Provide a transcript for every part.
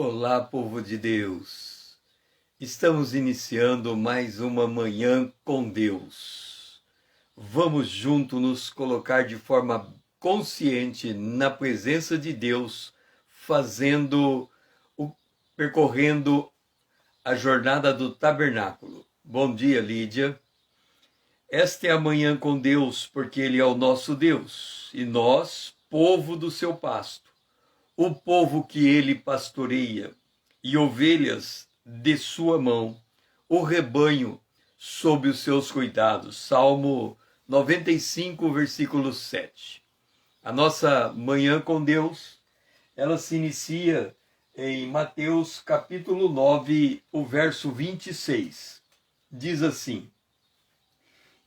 Olá, povo de Deus! Estamos iniciando mais uma manhã com Deus. Vamos juntos nos colocar de forma consciente na presença de Deus, percorrendo a jornada do tabernáculo. Bom dia, Lídia. Esta é a manhã com Deus, porque Ele é o nosso Deus, e nós, povo do seu pasto, o povo que ele pastoreia, e ovelhas de sua mão, o rebanho sob os seus cuidados. Salmo 95, versículo 7. A nossa manhã com Deus, ela se inicia em Mateus capítulo 9, o verso 26. Diz assim: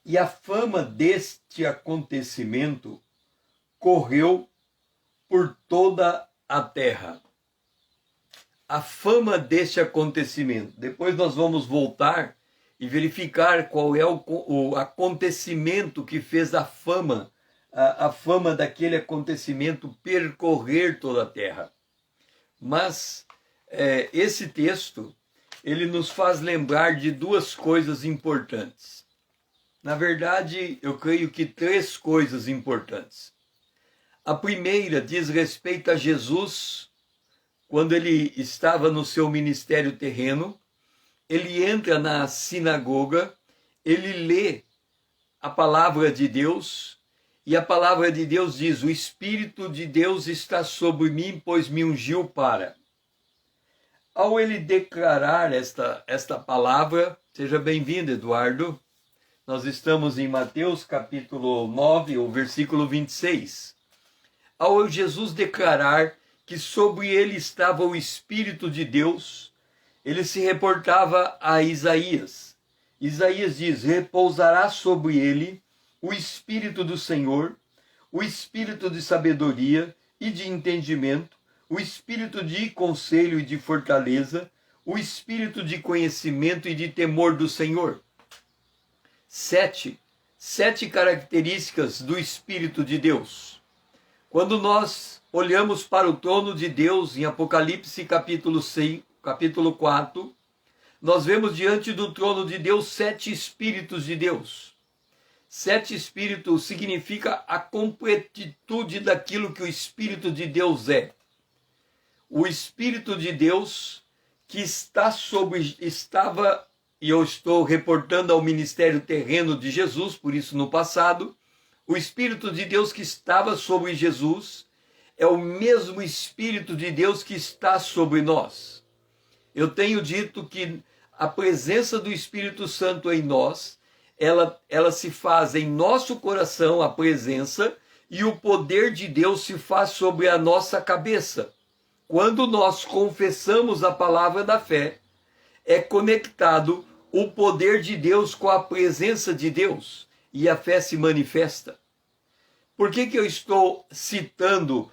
E a fama deste acontecimento correu por toda a terra. A fama deste acontecimento. Depois nós vamos voltar e verificar qual é o acontecimento que fez a fama daquele acontecimento percorrer toda a terra. Mas esse texto, ele nos faz lembrar de duas coisas importantes. Na verdade, eu creio que três coisas importantes. A primeira diz respeito a Jesus, quando ele estava no seu ministério terreno. Ele entra na sinagoga, ele lê a palavra de Deus, e a palavra de Deus diz: o Espírito de Deus está sobre mim, pois me ungiu para. Ao ele declarar esta palavra, seja bem-vindo, Eduardo, nós estamos em Mateus capítulo 9, o versículo 26. Ao Jesus declarar que sobre ele estava o Espírito de Deus, ele se reportava a Isaías. Isaías diz: repousará sobre ele o Espírito do Senhor, o Espírito de sabedoria e de entendimento, o Espírito de conselho e de fortaleza, o Espírito de conhecimento e de temor do Senhor. Sete características do Espírito de Deus. Quando nós olhamos para o trono de Deus em Apocalipse capítulo 4, nós vemos diante do trono de Deus 7 Espíritos de Deus. 7 Espíritos significa a completitude daquilo que o Espírito de Deus é. O Espírito de Deus que estava, e eu estou reportando ao ministério terreno de Jesus, por isso no passado, o Espírito de Deus que estava sobre Jesus é o mesmo Espírito de Deus que está sobre nós. Eu tenho dito que a presença do Espírito Santo em nós, ela se faz em nosso coração, a presença, e o poder de Deus se faz sobre a nossa cabeça. Quando nós confessamos a palavra da fé, é conectado o poder de Deus com a presença de Deus, e a fé se manifesta. Por que eu estou citando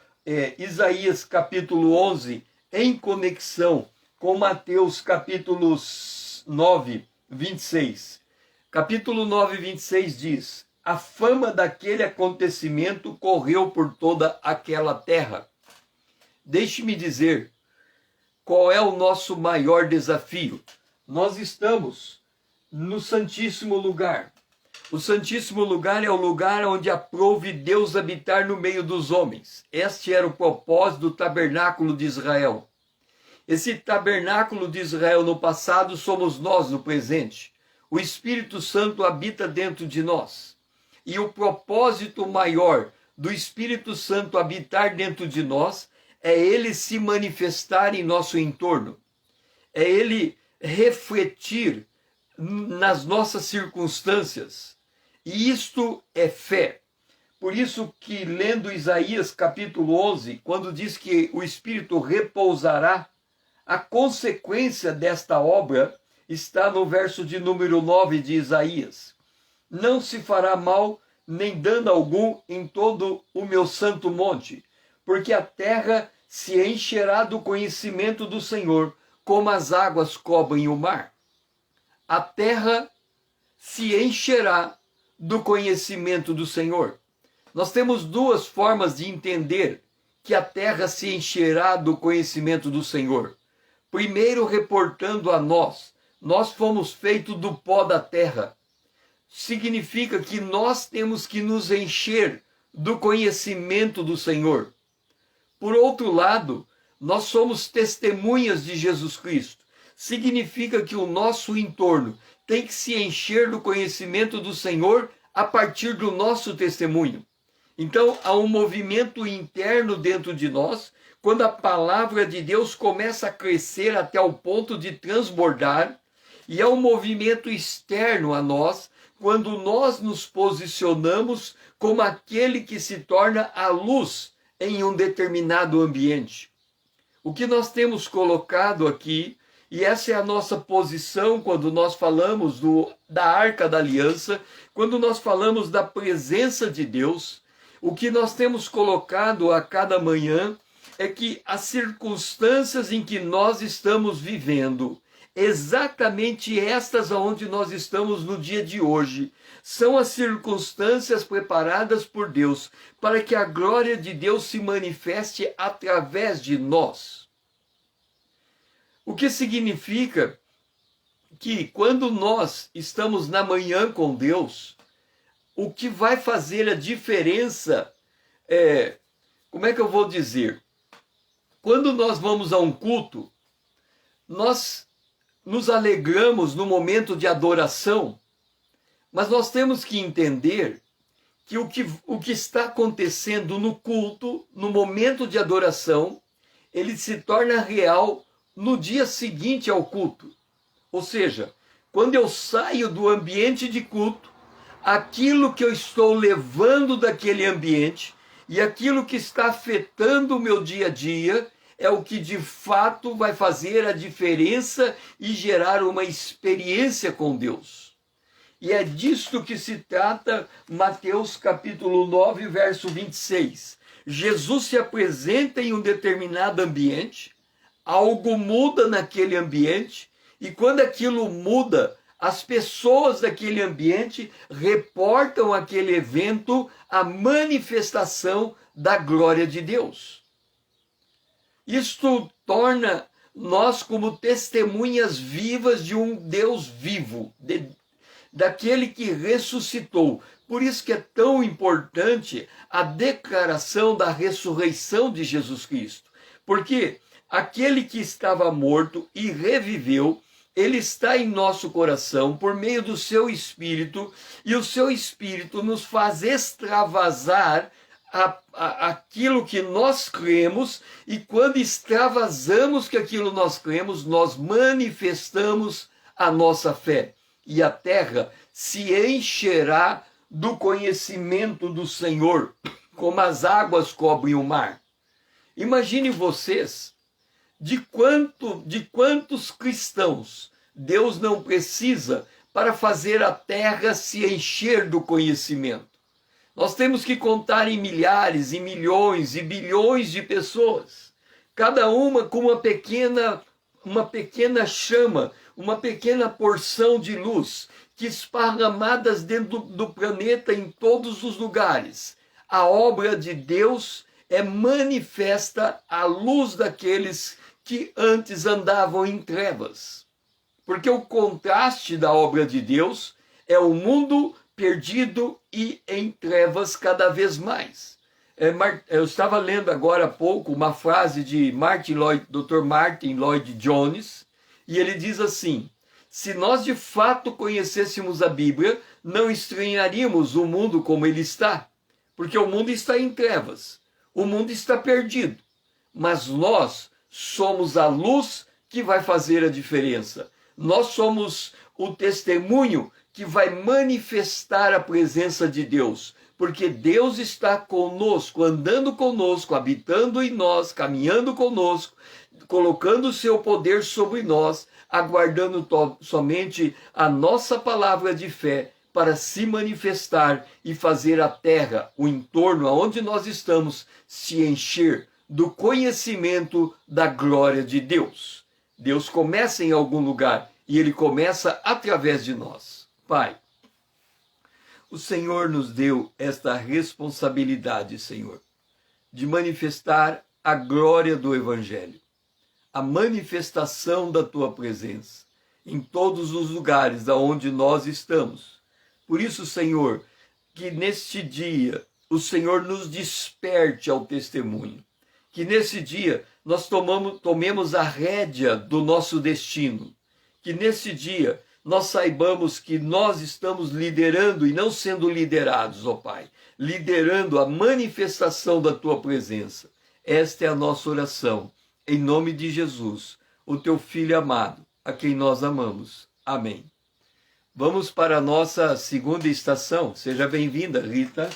Isaías capítulo 11 em conexão com Mateus capítulo 9, 26? Capítulo 9, 26 diz: a fama daquele acontecimento correu por toda aquela terra. Deixe-me dizer qual é o nosso maior desafio. Nós estamos no Santíssimo Lugar. O Santíssimo Lugar é o lugar onde aprouve Deus habitar no meio dos homens. Este era o propósito do tabernáculo de Israel. Esse tabernáculo de Israel no passado somos nós no presente. O Espírito Santo habita dentro de nós. E o propósito maior do Espírito Santo habitar dentro de nós é ele se manifestar em nosso entorno. É ele refletir nas nossas circunstâncias. E isto é fé. Por isso que, lendo Isaías capítulo 11, quando diz que o Espírito repousará, a consequência desta obra está no verso de número 9 de Isaías. Não se fará mal nem dano algum em todo o meu santo monte, porque a terra se encherá do conhecimento do Senhor, como as águas cobrem o mar. A terra se encherá do conhecimento do Senhor. Nós temos duas formas de entender que a terra se encherá do conhecimento do Senhor. primeiro reportando a nós. Nós fomos feitos do pó da terra. Significa que nós temos que nos encher do conhecimento do Senhor. Por outro lado, nós somos testemunhas de Jesus Cristo. Significa que o nosso entorno tem que se encher do conhecimento do Senhor a partir do nosso testemunho. Então, há um movimento interno dentro de nós, quando a palavra de Deus começa a crescer até o ponto de transbordar, e há um movimento externo a nós, quando nós nos posicionamos como aquele que se torna a luz em um determinado ambiente. O que nós temos colocado aqui, e essa é a nossa posição quando nós falamos da Arca da Aliança, quando nós falamos da presença de Deus, o que nós temos colocado a cada manhã é que as circunstâncias em que nós estamos vivendo, exatamente estas aonde nós estamos no dia de hoje, são as circunstâncias preparadas por Deus para que a glória de Deus se manifeste através de nós. O que significa que quando nós estamos na manhã com Deus, o que vai fazer a diferença como é que eu vou dizer? Quando nós vamos a um culto, nós nos alegramos no momento de adoração, mas nós temos que entender que o que está acontecendo no culto, no momento de adoração, ele se torna real no dia seguinte ao culto. Ou seja, quando eu saio do ambiente de culto, aquilo que eu estou levando daquele ambiente e aquilo que está afetando o meu dia a dia é o que de fato vai fazer a diferença e gerar uma experiência com Deus. E é disto que se trata Mateus capítulo 9, verso 26. Jesus se apresenta em um determinado ambiente, algo muda naquele ambiente, e quando aquilo muda, as pessoas daquele ambiente reportam aquele evento a manifestação da glória de Deus. Isto torna nós como testemunhas vivas de um Deus vivo, daquele que ressuscitou. Por isso que é tão importante a declaração da ressurreição de Jesus Cristo. Porque aquele que estava morto e reviveu, ele está em nosso coração por meio do seu Espírito, e o seu Espírito nos faz extravasar aquilo que nós cremos, e quando extravasamos que aquilo nós cremos, nós manifestamos a nossa fé. E a terra se encherá do conhecimento do Senhor, como as águas cobrem o mar. Imagine vocês de quantos cristãos Deus não precisa para fazer a terra se encher do conhecimento. Nós temos que contar em milhares, em milhões e bilhões de pessoas, cada uma com uma pequena chama, uma pequena porção de luz, que esparramadas dentro do planeta em todos os lugares. A obra de Deus é manifesta à luz daqueles que antes andavam em trevas. Porque o contraste da obra de Deus é o mundo perdido e em trevas cada vez mais. Eu estava lendo agora há pouco uma frase de Dr. Martin Lloyd Jones, e ele diz assim: se nós de fato conhecêssemos a Bíblia, não estranharíamos o mundo como ele está, porque o mundo está em trevas, o mundo está perdido, mas nós somos a luz que vai fazer a diferença. Nós somos o testemunho que vai manifestar a presença de Deus, porque Deus está conosco, andando conosco, habitando em nós, caminhando conosco, colocando o seu poder sobre nós, aguardando somente a nossa palavra de fé para se manifestar e fazer a terra, o entorno aonde nós estamos, se encher do conhecimento da glória de Deus. Deus começa em algum lugar e ele começa através de nós. Pai, o Senhor nos deu esta responsabilidade, Senhor, de manifestar a glória do Evangelho. a manifestação da tua presença em todos os lugares aonde nós estamos. Por isso, Senhor, que neste dia o Senhor nos desperte ao testemunho. Que nesse dia nós tomemos a rédea do nosso destino. Que nesse dia nós saibamos que nós estamos liderando e não sendo liderados, ó Pai. Liderando a manifestação da tua presença. Esta é a nossa oração. Em nome de Jesus, o teu Filho amado, a quem nós amamos. Amém. Vamos para a nossa segunda estação. Seja bem-vinda, Rita.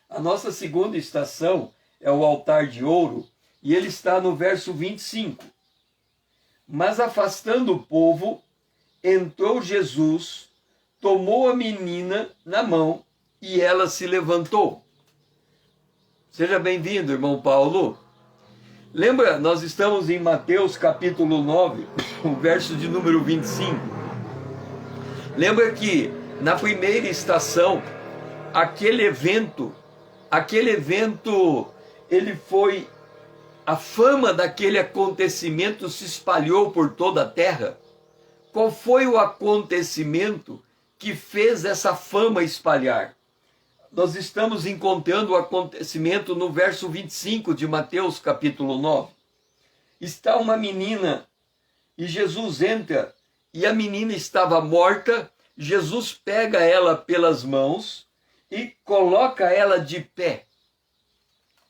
A nossa segunda estação é o altar de ouro, e ele está no verso 25. Mas afastando o povo, entrou Jesus, tomou a menina na mão, e ela se levantou. Seja bem-vindo, irmão Paulo. Lembra, nós estamos em Mateus capítulo 9, o verso de número 25. Lembra que na primeira estação, aquele evento, ele foi, a fama daquele acontecimento se espalhou por toda a terra. Qual foi o acontecimento que fez essa fama espalhar? Nós estamos encontrando o acontecimento no verso 25 de Mateus capítulo 9. Está uma menina e Jesus entra e a menina estava morta. Jesus pega ela pelas mãos e coloca ela de pé.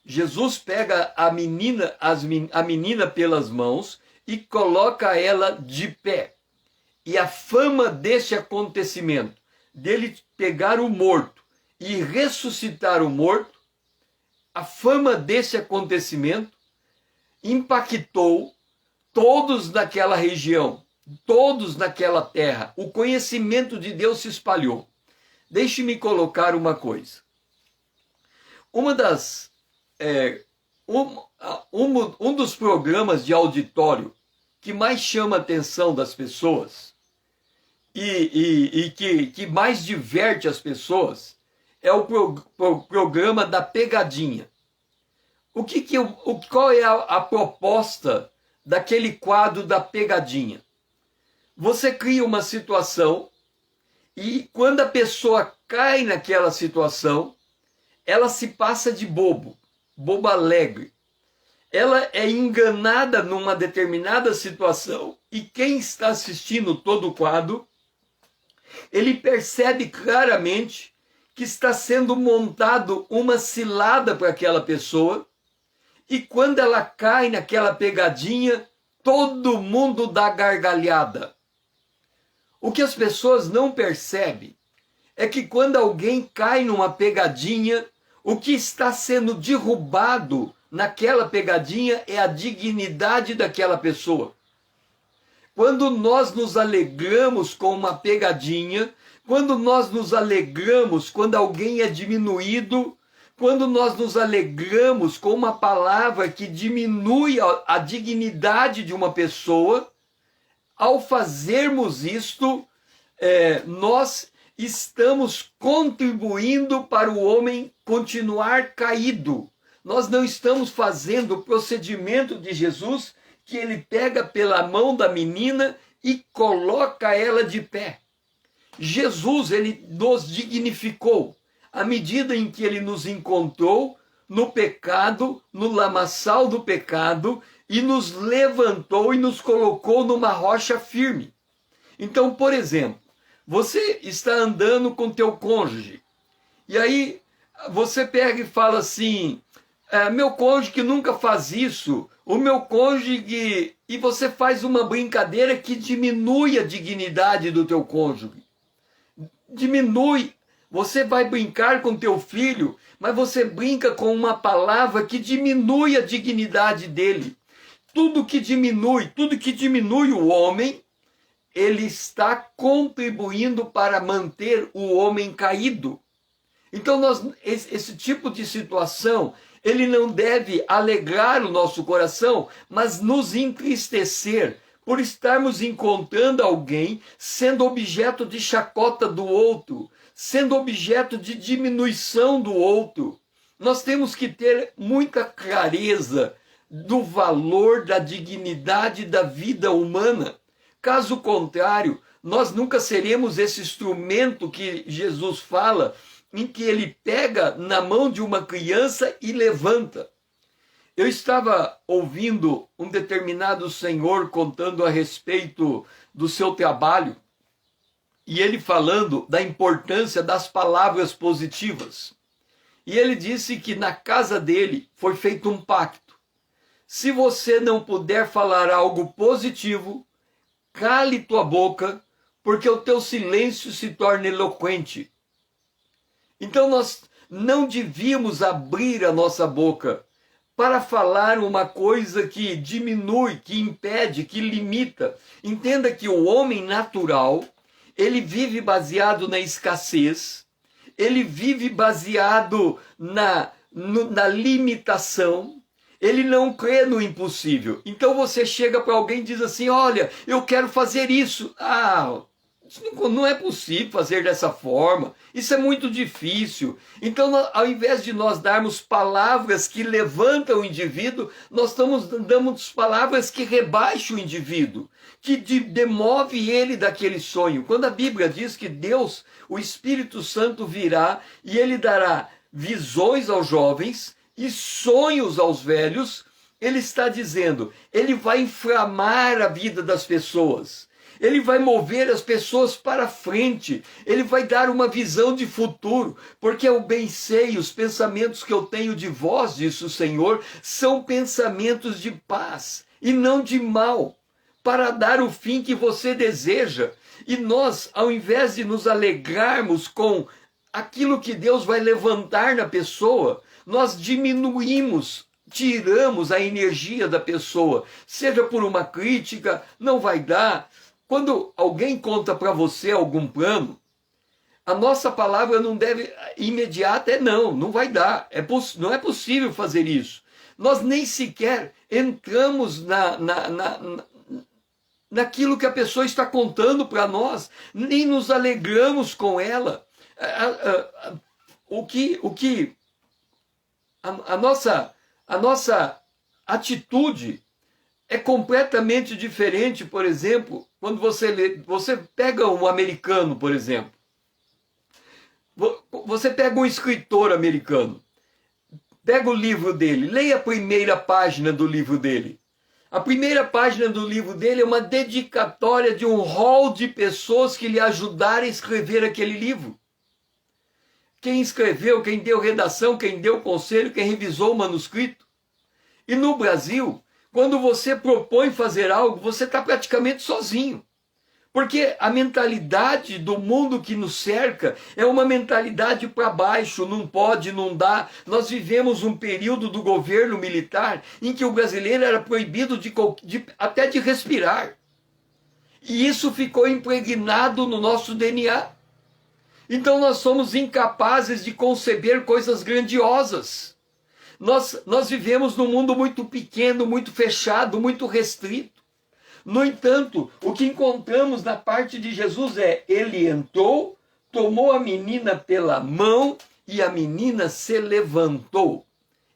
Jesus pega a menina pelas mãos e coloca ela de pé. E a fama deste acontecimento, dele pegar o morto e ressuscitar o morto, a fama desse acontecimento impactou todos naquela região, todos naquela terra. O conhecimento de Deus se espalhou. Deixe-me colocar uma coisa. Um dos programas de auditório que mais chama a atenção das pessoas e que mais diverte as pessoas é o programa da pegadinha. Qual é a proposta daquele quadro da pegadinha? Você cria uma situação e quando a pessoa cai naquela situação, ela se passa de bobo alegre. Ela é enganada numa determinada situação e quem está assistindo todo o quadro, ele percebe claramente que está sendo montado uma cilada para aquela pessoa e quando ela cai naquela pegadinha, todo mundo dá gargalhada. O que as pessoas não percebem é que quando alguém cai numa pegadinha, o que está sendo derrubado naquela pegadinha é a dignidade daquela pessoa. Quando nós nos alegramos com uma pegadinha, quando nós nos alegramos quando alguém é diminuído, quando nós nos alegramos com uma palavra que diminui a dignidade de uma pessoa, ao fazermos isto, nós estamos contribuindo para o homem continuar caído. Nós não estamos fazendo o procedimento de Jesus, que ele pega pela mão da menina e coloca ela de pé. Jesus, ele nos dignificou à medida em que ele nos encontrou no pecado, no lamaçal do pecado, e nos levantou e nos colocou numa rocha firme. Então, por exemplo, você está andando com teu cônjuge, e aí você pega e fala assim, meu cônjuge que nunca faz isso, o meu cônjuge, e você faz uma brincadeira que diminui a dignidade do teu cônjuge. Diminui. Você vai brincar com teu filho, mas você brinca com uma palavra que diminui a dignidade dele. Tudo que diminui o homem, ele está contribuindo para manter o homem caído. Então, esse tipo de situação, ele não deve alegrar o nosso coração, mas nos entristecer por estarmos encontrando alguém sendo objeto de chacota do outro, sendo objeto de diminuição do outro. Nós temos que ter muita clareza do valor, da dignidade da vida humana. Caso contrário, nós nunca seremos esse instrumento que Jesus fala, em que ele pega na mão de uma criança e levanta. Eu estava ouvindo um determinado senhor contando a respeito do seu trabalho, e ele falando da importância das palavras positivas. E ele disse que na casa dele foi feito um pacto. Se você não puder falar algo positivo, cale tua boca, porque o teu silêncio se torna eloquente. Então nós não devíamos abrir a nossa boca para falar uma coisa que diminui, que impede, que limita. Entenda que o homem natural, ele vive baseado na escassez, ele vive baseado na limitação, ele não crê no impossível. Então você chega para alguém e diz assim, olha, eu quero fazer isso. Isso não é possível fazer dessa forma, isso é muito difícil. Então, ao invés de nós darmos palavras que levantam o indivíduo, nós estamos dando palavras que rebaixam o indivíduo, que demove ele daquele sonho. Quando a Bíblia diz que Deus, o Espírito Santo, virá e ele dará visões aos jovens e sonhos aos velhos, ele está dizendo, ele vai inflamar a vida das pessoas. Ele vai mover as pessoas para frente. Ele vai dar uma visão de futuro. Porque eu bem sei, os pensamentos que eu tenho de vós, disse o Senhor, são pensamentos de paz e não de mal, para dar o fim que você deseja. E nós, ao invés de nos alegrarmos com aquilo que Deus vai levantar na pessoa, nós diminuímos, tiramos a energia da pessoa. Seja por uma crítica, não vai dar. Quando alguém conta para você algum plano, a nossa palavra não deve imediata, não vai dar. Não é possível fazer isso. Nós nem sequer entramos naquilo que a pessoa está contando para nós, nem nos alegramos com ela. A nossa atitude é completamente diferente. Por exemplo, quando você pega um americano, por exemplo, você pega um escritor americano, pega o livro dele, leia a primeira página do livro dele. A primeira página do livro dele é uma dedicatória de um hall de pessoas que lhe ajudaram a escrever aquele livro. Quem escreveu, quem deu redação, quem deu conselho, quem revisou o manuscrito. E no Brasil, quando você propõe fazer algo, você está praticamente sozinho. Porque a mentalidade do mundo que nos cerca é uma mentalidade para baixo, não pode, não dá. Nós vivemos um período do governo militar em que o brasileiro era proibido até de respirar. E isso ficou impregnado no nosso DNA. Então nós somos incapazes de conceber coisas grandiosas. Nós vivemos num mundo muito pequeno, muito fechado, muito restrito. No entanto, o que encontramos na parte de Jesus é, ele entrou, tomou a menina pela mão e a menina se levantou.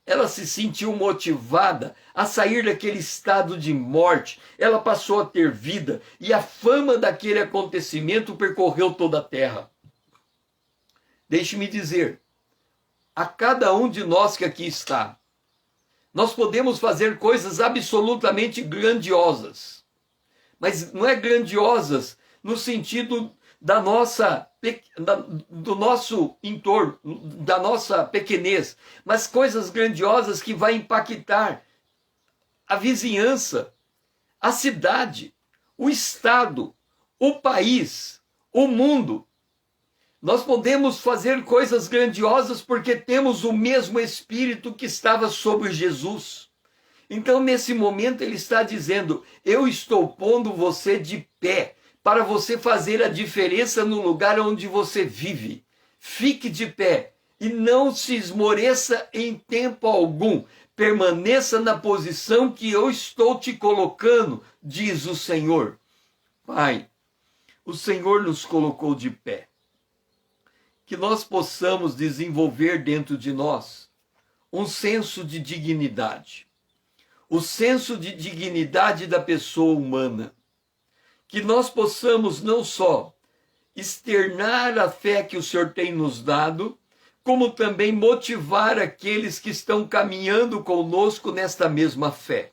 Ela se sentiu motivada a sair daquele estado de morte. Ela passou a ter vida e a fama daquele acontecimento percorreu toda a terra. Deixe-me dizer, a cada um de nós que aqui está, nós podemos fazer coisas absolutamente grandiosas. Mas não é grandiosas no sentido do nosso entorno, da nossa pequenez, mas coisas grandiosas que vai impactar a vizinhança, a cidade, o estado, o país, o mundo. Nós podemos fazer coisas grandiosas porque temos o mesmo Espírito que estava sobre Jesus. Então, nesse momento, ele está dizendo, eu estou pondo você de pé para você fazer a diferença no lugar onde você vive. Fique de pé e não se esmoreça em tempo algum. Permaneça na posição que eu estou te colocando, diz o Senhor. Pai, o Senhor nos colocou de pé. Que nós possamos desenvolver dentro de nós um senso de dignidade. o senso de dignidade da pessoa humana. Que nós possamos não só externar a fé que o Senhor tem nos dado, como também motivar aqueles que estão caminhando conosco nesta mesma fé.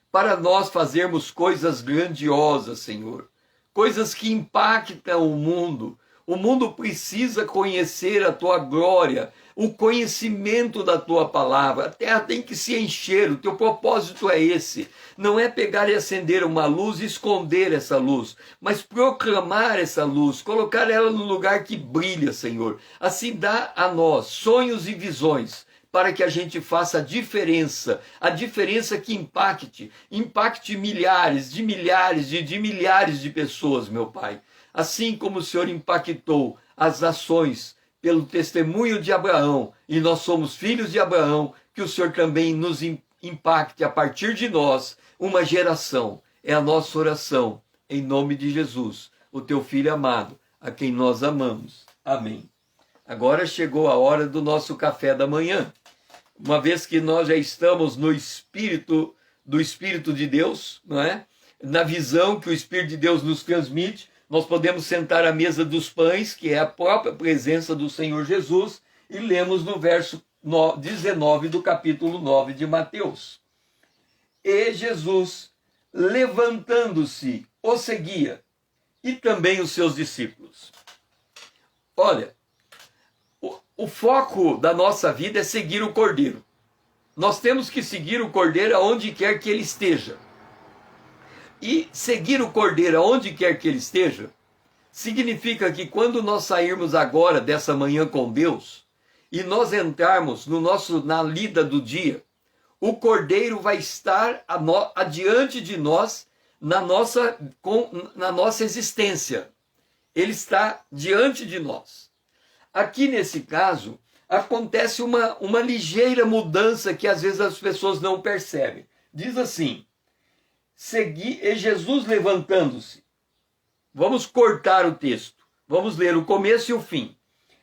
Para nós fazermos coisas grandiosas, Senhor, coisas que impactam o mundo. O mundo precisa conhecer a tua glória, o conhecimento da tua palavra. A terra tem que se encher, o teu propósito é esse. Não é pegar e acender uma luz e esconder essa luz, mas proclamar essa luz, colocar ela no lugar que brilha, Senhor. Assim dá a nós sonhos e visões, para que a gente faça a diferença que impacte milhares de pessoas, meu Pai. Assim como o Senhor impactou as nações pelo testemunho de Abraão, e nós somos filhos de Abraão, que o Senhor também nos impacte a partir de nós uma geração. É a nossa oração, em nome de Jesus, o teu Filho amado, a quem nós amamos. Amém. Agora chegou a hora do nosso café da manhã. Uma vez que nós já estamos no Espírito, do Espírito de Deus, não é? Na visão que o Espírito de Deus nos transmite, nós podemos sentar à mesa dos pães, que é a própria presença do Senhor Jesus, e lemos no verso 19 do capítulo 9 de Mateus. E Jesus, levantando-se, o seguia, e também os seus discípulos. Olha, o foco da nossa vida é seguir o Cordeiro. Nós temos que seguir o Cordeiro aonde quer que ele esteja. E seguir o Cordeiro aonde quer que ele esteja, significa que quando nós sairmos agora dessa manhã com Deus, e nós entrarmos na lida do dia, o Cordeiro vai estar adiante de nós na nossa existência. Ele está diante de nós. Aqui nesse caso, acontece uma ligeira mudança que às vezes as pessoas não percebem. Diz assim: e Jesus levantando-se. Vamos cortar o texto. Vamos ler o começo e o fim.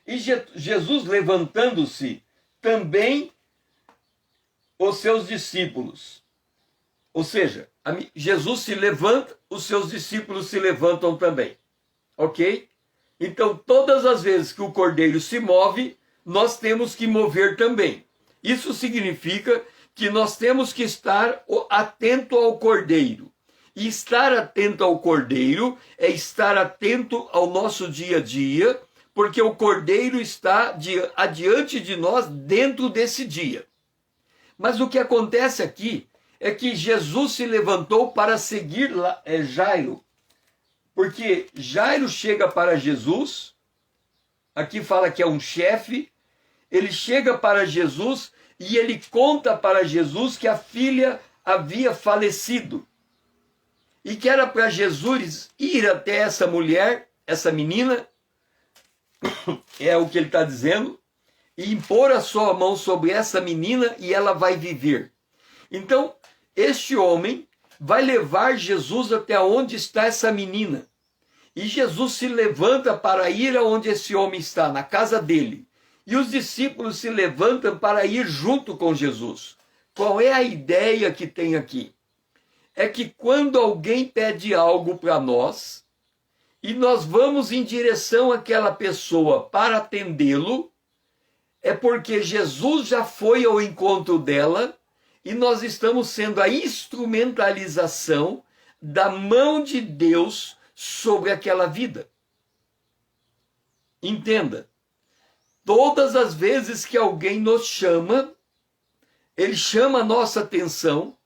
E Jesus levantando-se, também os seus discípulos. Ou seja, Jesus se levanta, os seus discípulos se levantam também. Ok? Então, todas as vezes que o Cordeiro se move, nós temos que mover também. Isso significa que nós temos que estar atento ao Cordeiro. E estar atento ao Cordeiro é estar atento ao nosso dia a dia, porque o Cordeiro está adiante de nós dentro desse dia. Mas o que acontece aqui é que Jesus se levantou para seguir Jairo. Porque Jairo chega para Jesus, aqui fala que é um chefe, ele chega para Jesus e ele conta para Jesus que a filha havia falecido. E que era para Jesus ir até essa mulher, essa menina, é o que ele está dizendo, e impor a sua mão sobre essa menina e ela vai viver. Então, este homem vai levar Jesus até onde está essa menina. E Jesus se levanta para ir aonde esse homem está, na casa dele. E os discípulos se levantam para ir junto com Jesus. Qual é a ideia que tem aqui? É que quando alguém pede algo para nós, e nós vamos em direção àquela pessoa para atendê-lo, é porque Jesus já foi ao encontro dela, e nós estamos sendo a instrumentalização da mão de Deus sobre aquela vida. Entenda, todas as vezes que alguém nos chama, ele chama a nossa atenção,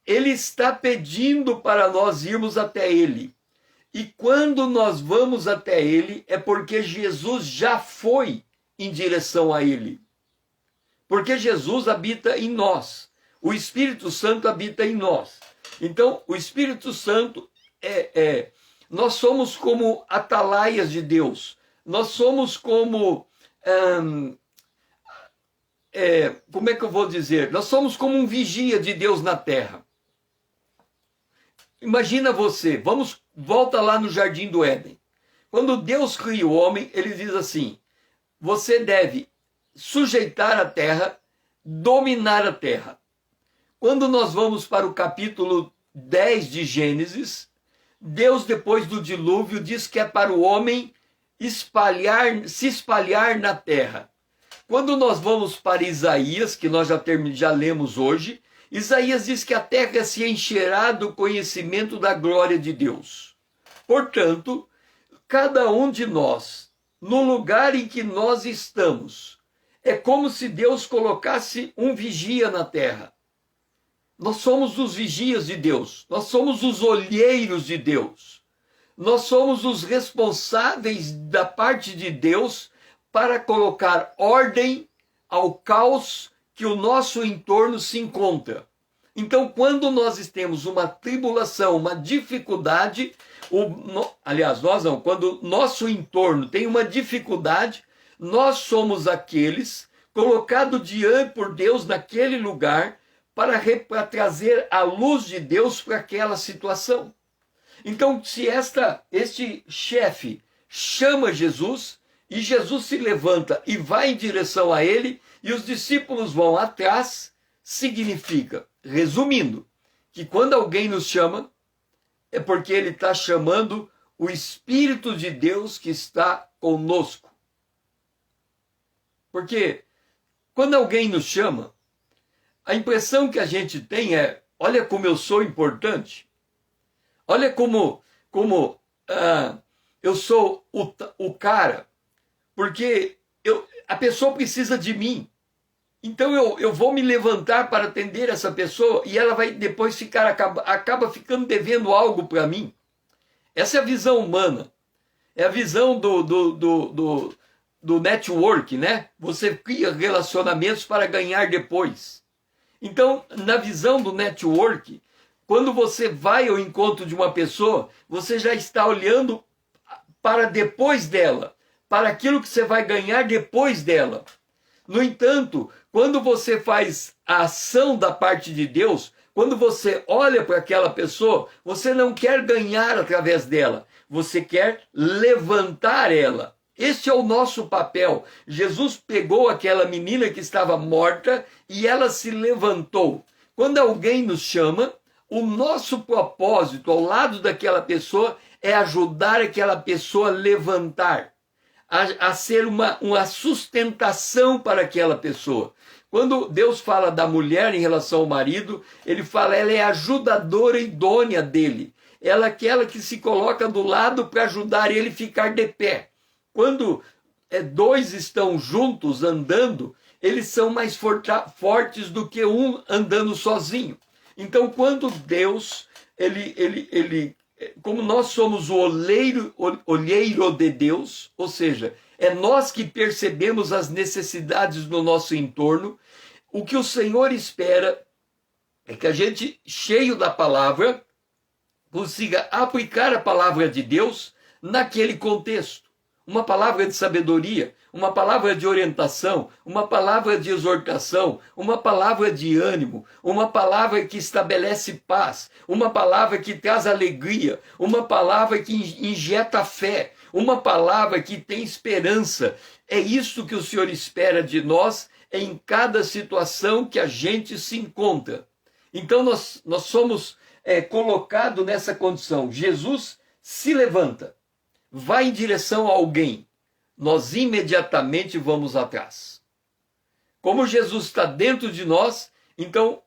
ele está pedindo para nós irmos até ele. E quando nós vamos até ele, é porque Jesus já foi em direção a ele. Porque Jesus habita em nós. O Espírito Santo habita em nós. Então, o Espírito Santo nós somos como atalaias de Deus. Nós somos como... como é que eu vou dizer? Nós somos como um vigia de Deus na terra. Imagina você, volta lá no Jardim do Éden. Quando Deus cria o homem, ele diz assim: você deve sujeitar a terra, dominar a terra. Quando nós vamos para o capítulo 10 de Gênesis, Deus, depois do dilúvio, diz que é para o homem se espalhar na terra. Quando nós vamos para Isaías, que nós já lemos hoje, Isaías diz que a terra se encherá do conhecimento da glória de Deus. Portanto, cada um de nós, no lugar em que nós estamos, é como se Deus colocasse um vigia na terra. Nós somos os vigias de Deus, nós somos os olheiros de Deus, nós somos os responsáveis da parte de Deus para colocar ordem ao caos que o nosso entorno se encontra. Então, quando nós temos uma tribulação, uma dificuldade, quando nosso entorno tem uma dificuldade, nós somos aqueles colocados diante por Deus naquele lugar para trazer a luz de Deus para aquela situação. Então, se este chefe chama Jesus, e Jesus se levanta e vai em direção a ele, e os discípulos vão atrás, significa, resumindo, que quando alguém nos chama, é porque ele está chamando o Espírito de Deus que está conosco. Porque quando alguém nos chama, a impressão que a gente tem é, olha como eu sou importante, olha como eu sou o cara, porque a pessoa precisa de mim. Então eu vou me levantar para atender essa pessoa e ela vai depois acaba ficando devendo algo para mim. Essa é a visão humana. É a visão do network, né? Você cria relacionamentos para ganhar depois. Então, na visão do network, quando você vai ao encontro de uma pessoa, você já está olhando para depois dela, para aquilo que você vai ganhar depois dela. No entanto, quando você faz a ação da parte de Deus, quando você olha para aquela pessoa, você não quer ganhar através dela, você quer levantar ela. Este é o nosso papel. Jesus pegou aquela menina que estava morta e ela se levantou. Quando alguém nos chama, o nosso propósito ao lado daquela pessoa é ajudar aquela pessoa a levantar, a ser uma sustentação para aquela pessoa. Quando Deus fala da mulher em relação ao marido, ele fala, ela é a ajudadora idônea dele. Ela é aquela que se coloca do lado para ajudar ele a ficar de pé. Quando dois estão juntos andando, eles são mais fortes do que um andando sozinho. Então, quando Deus, como nós somos o olheiro de Deus, ou seja, é nós que percebemos as necessidades do nosso entorno, o que o Senhor espera é que a gente, cheio da palavra, consiga aplicar a palavra de Deus naquele contexto. Uma palavra de sabedoria, uma palavra de orientação, uma palavra de exortação, uma palavra de ânimo, uma palavra que estabelece paz, uma palavra que traz alegria, uma palavra que injeta fé, uma palavra que tem esperança. É isso que o Senhor espera de nós em cada situação que a gente se encontra. Então nós somos colocados nessa condição. Jesus se levanta, vai em direção a alguém, nós imediatamente vamos atrás. Como Jesus está dentro de nós, então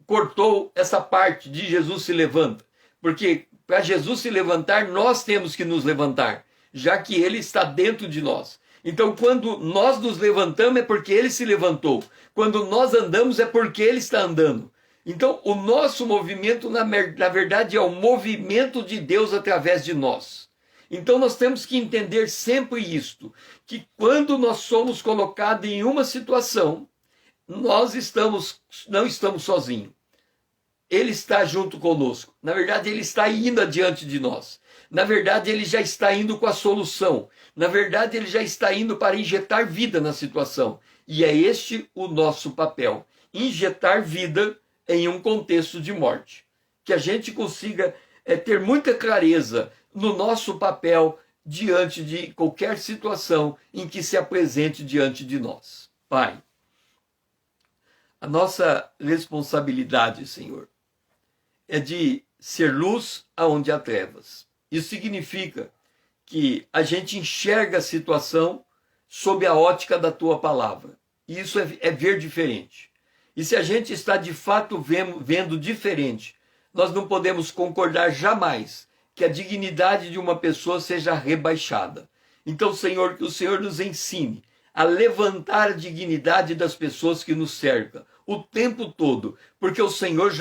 cortou essa parte de Jesus se levanta. Porque para Jesus se levantar, nós temos que nos levantar, já que ele está dentro de nós. Então, quando nós nos levantamos, é porque ele se levantou. Quando nós andamos, é porque ele está andando. Então, o nosso movimento, na verdade, é o movimento de Deus através de nós. Então, nós temos que entender sempre isto, que quando nós somos colocados em uma situação, nós não estamos sozinhos. Ele está junto conosco. Na verdade, ele está indo adiante de nós. Na verdade, ele já está indo com a solução. Na verdade, ele já está indo para injetar vida na situação. E é este o nosso papel. Injetar vida em um contexto de morte. Que a gente consiga ter muita clareza no nosso papel diante de qualquer situação em que se apresente diante de nós. Pai, A nossa responsabilidade, Senhor, é de ser luz aonde há trevas. Isso significa que a gente enxerga a situação sob a ótica da tua palavra. E isso é ver diferente. E se a gente está de fato vendo diferente, nós não podemos concordar jamais que a dignidade de uma pessoa seja rebaixada. Então, Senhor, que o Senhor nos ensine a levantar a dignidade das pessoas que nos cercam o tempo todo, porque o Senhor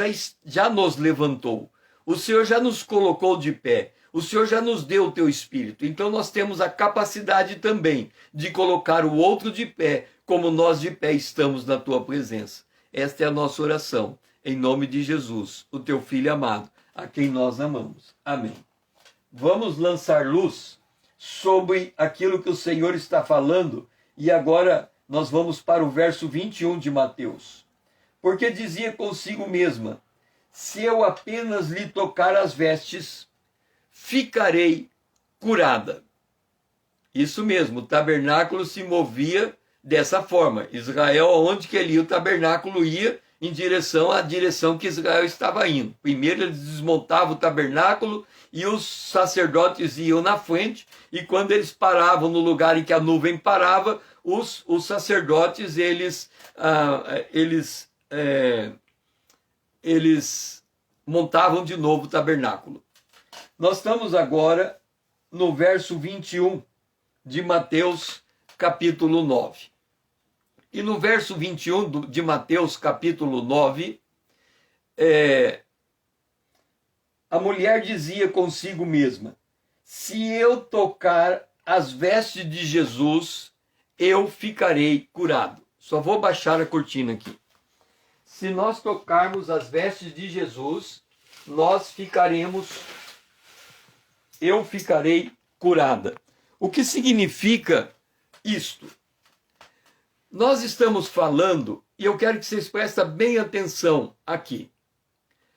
já nos levantou, o Senhor já nos colocou de pé, o Senhor já nos deu o teu Espírito. Então nós temos a capacidade também de colocar o outro de pé, como nós de pé estamos na tua presença. Esta é a nossa oração, em nome de Jesus, o teu Filho amado, a quem nós amamos. Amém. Vamos lançar luz sobre aquilo que o Senhor está falando, e agora nós vamos para o verso 21 de Mateus. Porque dizia consigo mesma: se eu apenas lhe tocar as vestes, ficarei curada. Isso mesmo, o tabernáculo se movia dessa forma. Israel, aonde que ele ia, o tabernáculo ia em direção à direção que Israel estava indo. Primeiro eles desmontavam o tabernáculo e os sacerdotes iam na frente, e quando eles paravam no lugar em que a nuvem parava, os sacerdotes eles montavam de novo o tabernáculo. Nós estamos agora no verso 21 de Mateus capítulo 9. E no verso 21 de Mateus capítulo 9, a mulher dizia consigo mesma: se eu tocar as vestes de Jesus, eu ficarei curado. Só vou baixar a cortina aqui. Se nós tocarmos as vestes de Jesus, eu ficarei curada. O que significa isto? Nós estamos falando, e eu quero que vocês prestem bem atenção aqui.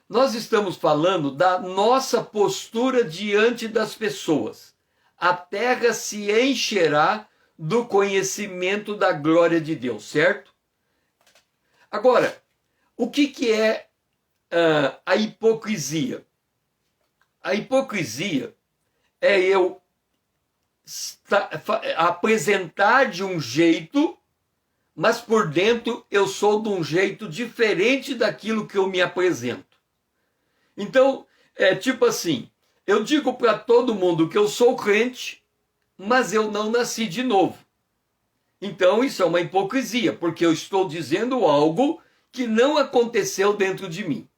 Nós estamos falando da nossa postura diante das pessoas. A terra se encherá do conhecimento da glória de Deus, certo? Agora, o que é a hipocrisia? A hipocrisia é eu apresentar de um jeito, mas por dentro eu sou de um jeito diferente daquilo que eu me apresento. Então, é tipo assim, eu digo para todo mundo que eu sou crente, mas eu não nasci de novo. Então isso é uma hipocrisia, porque eu estou dizendo algo que não aconteceu dentro de mim.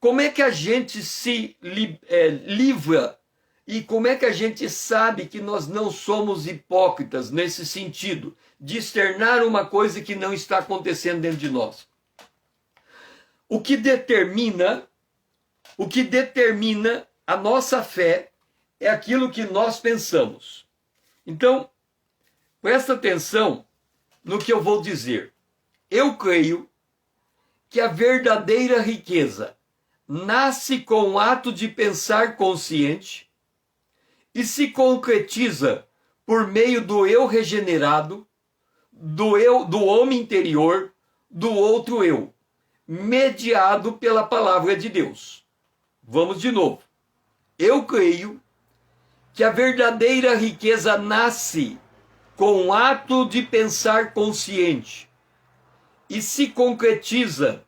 Como é que a gente se livra e como é que a gente sabe que nós não somos hipócritas nesse sentido de externar uma coisa que não está acontecendo dentro de nós? O que determina a nossa fé é aquilo que nós pensamos. Então, presta atenção no que eu vou dizer. Eu creio que a verdadeira riqueza nasce com o ato de pensar consciente e se concretiza por meio do eu regenerado, do homem interior, do outro eu, mediado pela palavra de Deus. Vamos de novo. Eu creio que a verdadeira riqueza nasce com o ato de pensar consciente e se concretiza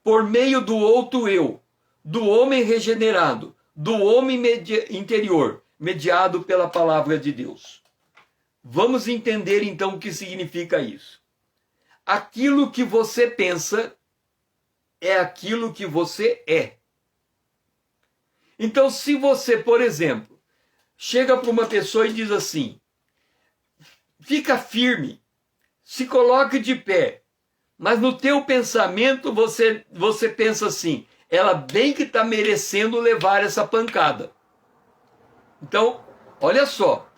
por meio do outro eu, do homem regenerado, do homem interior, mediado pela palavra de Deus. Vamos entender então o que significa isso. Aquilo que você pensa é aquilo que você é. Então, se você, por exemplo, chega para uma pessoa e diz assim: fica firme, se coloque de pé, mas no teu pensamento você pensa assim: ela bem que está merecendo levar essa pancada. Então, olha só,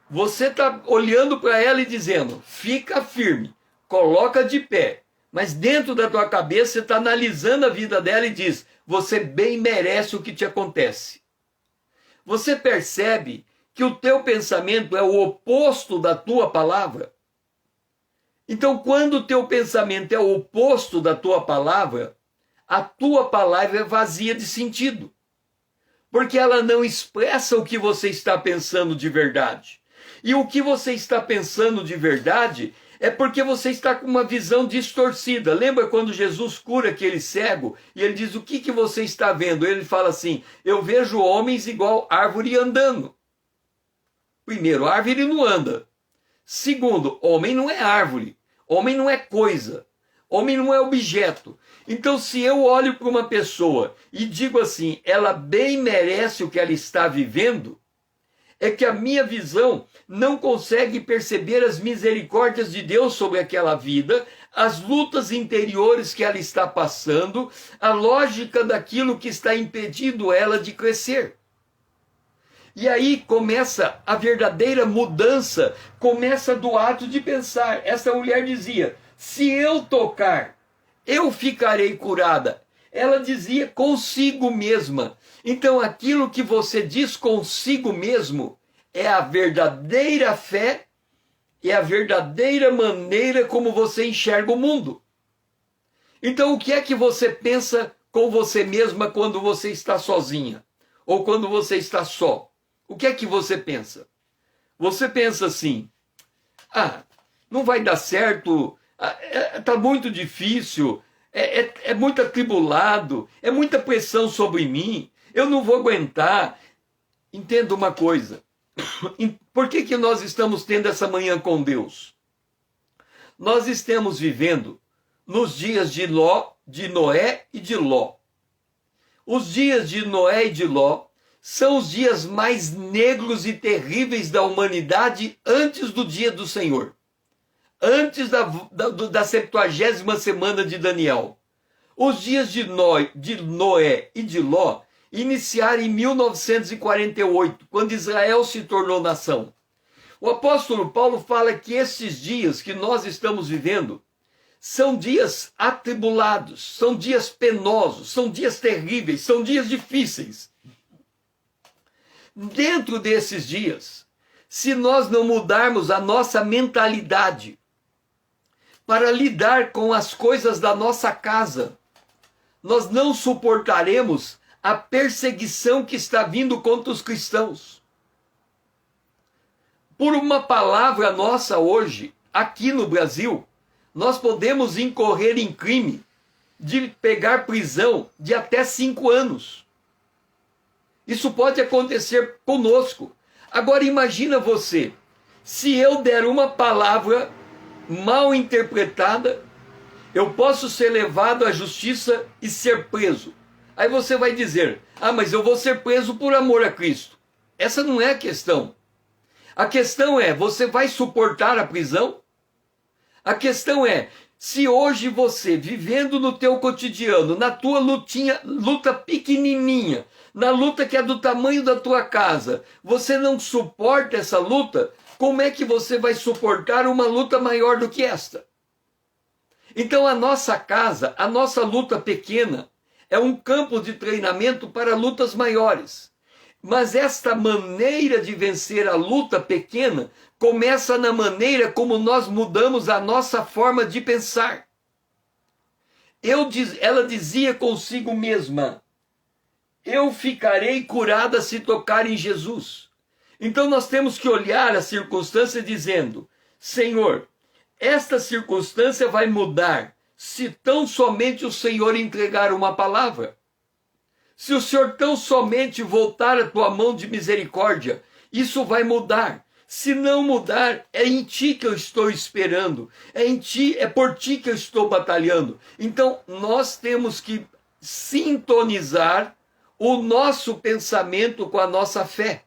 você está olhando para ela e dizendo: fica firme, coloca de pé, mas dentro da tua cabeça você está analisando a vida dela e diz: você bem merece o que te acontece. Você percebe que o teu pensamento é o oposto da tua palavra? Então, quando o teu pensamento é o oposto da tua palavra, a tua palavra é vazia de sentido, porque ela não expressa o que você está pensando de verdade. E o que você está pensando de verdade é porque você está com uma visão distorcida. Lembra quando Jesus cura aquele cego e ele diz: o que você está vendo? Ele fala assim: eu vejo homens igual árvore andando. Primeiro, árvore não anda. Segundo, homem não é árvore. Homem não é coisa. Homem não é objeto. Então, se eu olho para uma pessoa e digo assim, ela bem merece o que ela está vivendo, é que a minha visão não consegue perceber as misericórdias de Deus sobre aquela vida, as lutas interiores que ela está passando, a lógica daquilo que está impedindo ela de crescer. E aí começa a verdadeira mudança, começa do ato de pensar. Essa mulher dizia: se eu tocar, eu ficarei curada. Ela dizia consigo mesma. Então aquilo que você diz consigo mesmo é a verdadeira fé, é a verdadeira maneira como você enxerga o mundo. Então o que é que você pensa com você mesma quando você está sozinha? Ou quando você está só? O que é que você pensa? Você pensa assim: não vai dar certo, está muito difícil, é muito atribulado, é muita pressão sobre mim, eu não vou aguentar. Entenda uma coisa, por que nós estamos tendo essa manhã com Deus? Nós estamos vivendo nos dias de Noé e de Ló. Os dias de Noé e de Ló são os dias mais negros e terríveis da humanidade antes do dia do Senhor. Antes da 70ª semana de Daniel. Os dias de Noé e de Ló iniciaram em 1948, quando Israel se tornou nação. O apóstolo Paulo fala que esses dias que nós estamos vivendo são dias atribulados, são dias penosos, são dias terríveis, são dias difíceis. Dentro desses dias, se nós não mudarmos a nossa mentalidade para lidar com as coisas da nossa casa, nós não suportaremos a perseguição que está vindo contra os cristãos. Por uma palavra nossa hoje, aqui no Brasil, nós podemos incorrer em crime de pegar prisão de até 5 anos. Isso pode acontecer conosco. Agora imagina você, se eu der uma palavra mal interpretada, eu posso ser levado à justiça e ser preso. Aí você vai dizer: mas eu vou ser preso por amor a Cristo. Essa não é a questão. A questão é: você vai suportar a prisão? A questão é: se hoje você, vivendo no teu cotidiano, na tua luta pequenininha, na luta que é do tamanho da tua casa, você não suporta essa luta, como é que você vai suportar uma luta maior do que esta? Então a nossa casa, a nossa luta pequena, é um campo de treinamento para lutas maiores. Mas esta maneira de vencer a luta pequena começa na maneira como nós mudamos a nossa forma de pensar. Ela dizia consigo mesma: eu ficarei curada se tocar em Jesus. Então nós temos que olhar a circunstância dizendo: Senhor, esta circunstância vai mudar se tão somente o Senhor entregar uma palavra. Se o Senhor tão somente voltar a tua mão de misericórdia, isso vai mudar. Se não mudar, é em ti que eu estou esperando. É por ti que eu estou batalhando. Então, nós temos que sintonizar o nosso pensamento com a nossa fé.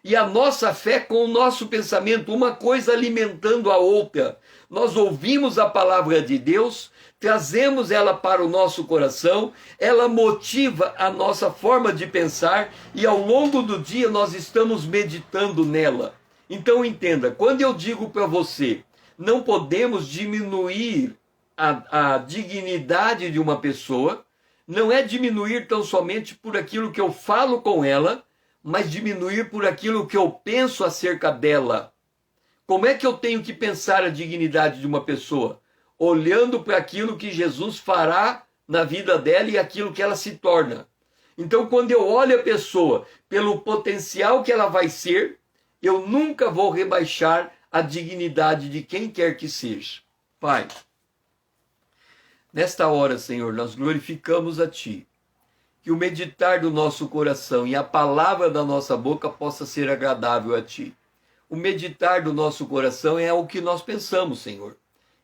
E a nossa fé com o nosso pensamento, uma coisa alimentando a outra. Nós ouvimos a palavra de Deus, trazemos ela para o nosso coração, ela motiva a nossa forma de pensar e ao longo do dia nós estamos meditando nela. Então entenda, quando eu digo para você, não podemos diminuir a dignidade de uma pessoa, não é diminuir tão somente por aquilo que eu falo com ela, mas diminuir por aquilo que eu penso acerca dela. Como é que eu tenho que pensar a dignidade de uma pessoa? Olhando para aquilo que Jesus fará na vida dela e aquilo que ela se torna. Então, quando eu olho a pessoa pelo potencial que ela vai ser, eu nunca vou rebaixar a dignidade de quem quer que seja. Pai, nesta hora, Senhor, nós glorificamos a Ti. Que o meditar do nosso coração e a palavra da nossa boca possa ser agradável a Ti. O meditar do nosso coração é o que nós pensamos, Senhor.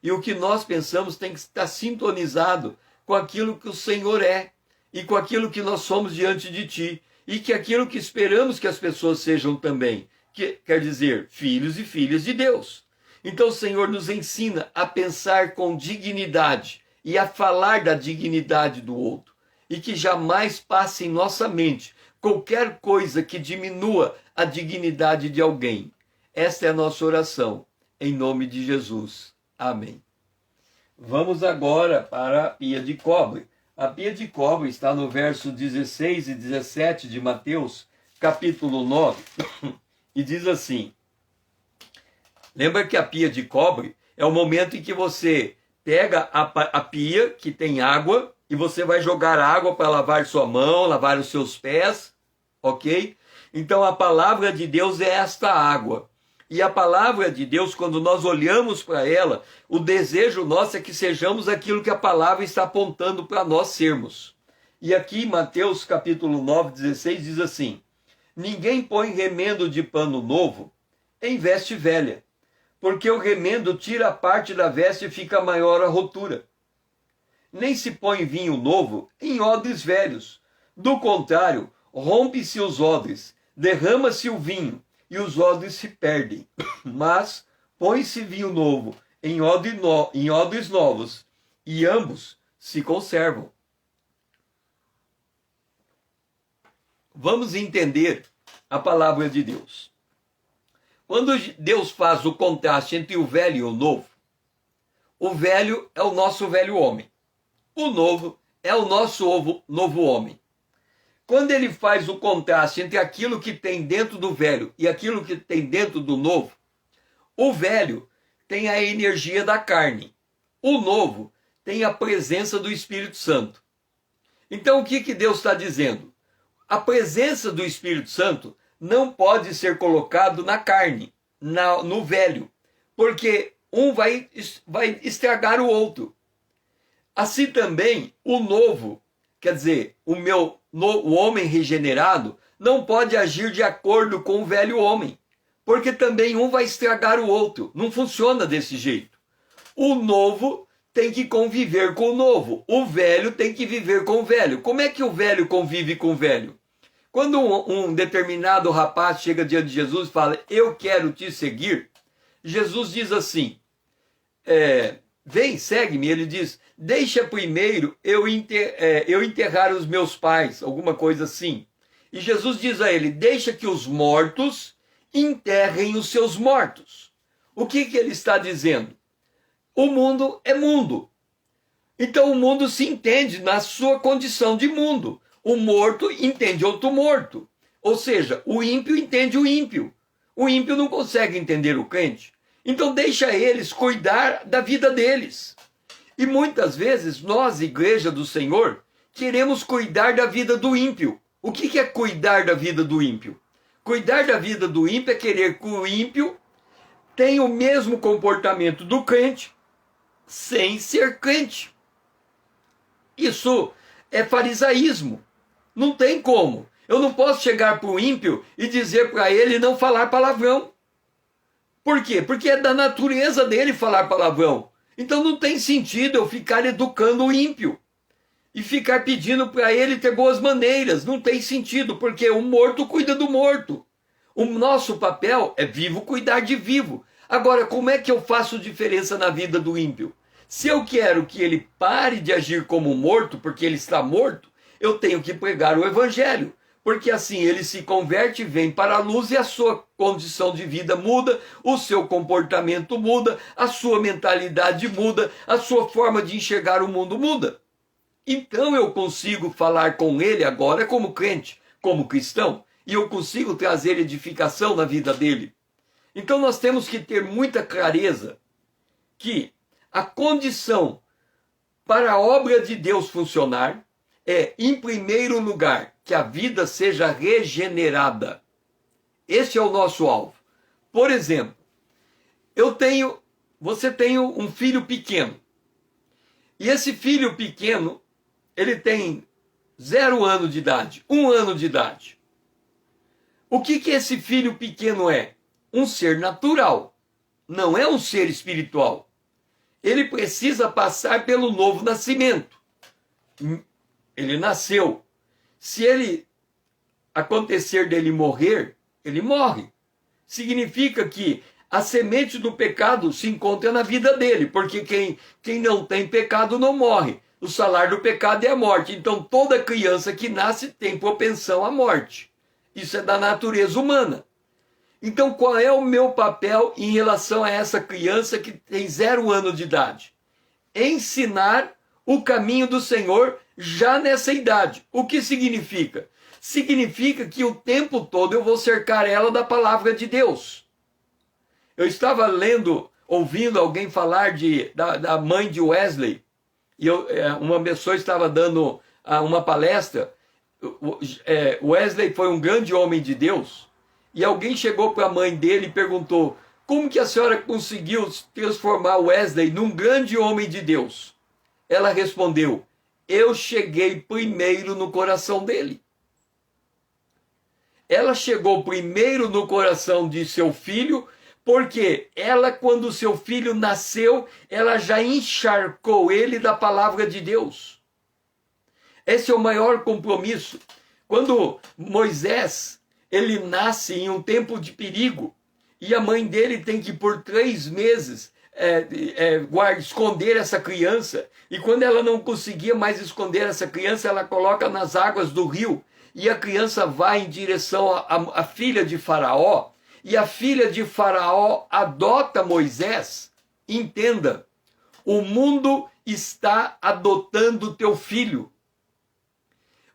E o que nós pensamos tem que estar sintonizado com aquilo que o Senhor é e com aquilo que nós somos diante de Ti. E que aquilo que esperamos que as pessoas sejam também. Que quer dizer, filhos e filhas de Deus. Então, Senhor, nos ensina a pensar com dignidade e a falar da dignidade do outro. E que jamais passe em nossa mente qualquer coisa que diminua a dignidade de alguém. Esta é a nossa oração, em nome de Jesus. Amém. Vamos agora para a pia de cobre. A pia de cobre está no verso 16 e 17 de Mateus, capítulo 9, e diz assim: lembra que a pia de cobre é o momento em que você pega a pia que tem água e você vai jogar água para lavar sua mão, lavar os seus pés, ok? Então a palavra de Deus é esta água. E a palavra de Deus, quando nós olhamos para ela, o desejo nosso é que sejamos aquilo que a palavra está apontando para nós sermos. E aqui, Mateus capítulo 9, 16, diz assim: ninguém põe remendo de pano novo em veste velha, porque o remendo tira a parte da veste e fica maior a rotura. Nem se põe vinho novo em odres velhos. Do contrário, rompe-se os odres, derrama-se o vinho, e os odres se perdem. Mas põe-se vinho novo em odres novos, e ambos se conservam. Vamos entender a palavra de Deus. Quando Deus faz o contraste entre o velho e o novo, o velho é o nosso velho homem. O novo é o nosso novo homem. Quando ele faz o contraste entre aquilo que tem dentro do velho e aquilo que tem dentro do novo, o velho tem a energia da carne. O novo tem a presença do Espírito Santo. Então o que Deus está dizendo? A presença do Espírito Santo não pode ser colocado na carne, no velho, porque um vai estragar o outro. Assim também o novo, quer dizer, o homem regenerado não pode agir de acordo com o velho homem, porque também um vai estragar o outro. Não funciona desse jeito. O novo tem que conviver com o novo. O velho tem que viver com o velho. Como é que o velho convive com o velho? Quando um determinado rapaz chega diante de Jesus e fala: eu quero te seguir, Jesus diz assim: vem, segue-me. Ele diz: deixa primeiro eu enterrar os meus pais, alguma coisa assim. E Jesus diz a ele: deixa que os mortos enterrem os seus mortos. O que ele está dizendo? O mundo é mundo. Então o mundo se entende na sua condição de mundo. O morto entende outro morto. Ou seja, o ímpio entende o ímpio. O ímpio não consegue entender o crente. Então deixa eles cuidar da vida deles. E muitas vezes nós, igreja do Senhor, queremos cuidar da vida do ímpio. O que é cuidar da vida do ímpio? Cuidar da vida do ímpio é querer que o ímpio tenha o mesmo comportamento do crente, sem ser crente. Isso é farisaísmo. Não tem como. Eu não posso chegar para o ímpio e dizer para ele não falar palavrão. Por quê? Porque é da natureza dele falar palavrão. Então não tem sentido eu ficar educando o ímpio e ficar pedindo para ele ter boas maneiras. Não tem sentido, porque o morto cuida do morto. O nosso papel é vivo cuidar de vivo. Agora, como é que eu faço diferença na vida do ímpio? Se eu quero que ele pare de agir como morto, porque ele está morto, eu tenho que pregar o evangelho. Porque assim ele se converte, vem para a luz e a sua condição de vida muda, o seu comportamento muda, a sua mentalidade muda, a sua forma de enxergar o mundo muda. Então eu consigo falar com ele agora como crente, como cristão, e eu consigo trazer edificação na vida dele. Então nós temos que ter muita clareza que a condição para a obra de Deus funcionar é, em primeiro lugar, que a vida seja regenerada. Esse é o nosso alvo. Por exemplo, você tem um filho pequeno. E esse filho pequeno, ele tem 0 ano de idade, 1 ano de idade. O que esse filho pequeno é? Um ser natural, não é um ser espiritual. Ele precisa passar pelo novo nascimento. Ele nasceu. Se ele acontecer dele morrer, ele morre. Significa que a semente do pecado se encontra na vida dele, porque quem não tem pecado não morre. O salário do pecado é a morte. Então toda criança que nasce tem propensão à morte. Isso é da natureza humana. Então qual é o meu papel em relação a essa criança que tem 0 ano de idade? Ensinar o caminho do Senhor já nessa idade. O que significa? Significa que o tempo todo eu vou cercar ela da palavra de Deus. Eu estava ouvindo alguém falar da mãe de Wesley, e uma pessoa estava dando uma palestra. Wesley foi um grande homem de Deus, e alguém chegou para a mãe dele e perguntou: como que a senhora conseguiu transformar Wesley num grande homem de Deus? Ela respondeu: eu cheguei primeiro no coração dele. Ela chegou primeiro no coração de seu filho, porque ela, quando seu filho nasceu, ela já encharcou ele da palavra de Deus. Esse é o maior compromisso. Quando Moisés, ele nasce em um tempo de perigo, e a mãe dele tem que, por 3 meses, esconder essa criança, e quando ela não conseguia mais esconder essa criança, ela coloca nas águas do rio, e a criança vai em direção à filha de Faraó, e a filha de Faraó adota Moisés. Entenda, o mundo está adotando teu filho.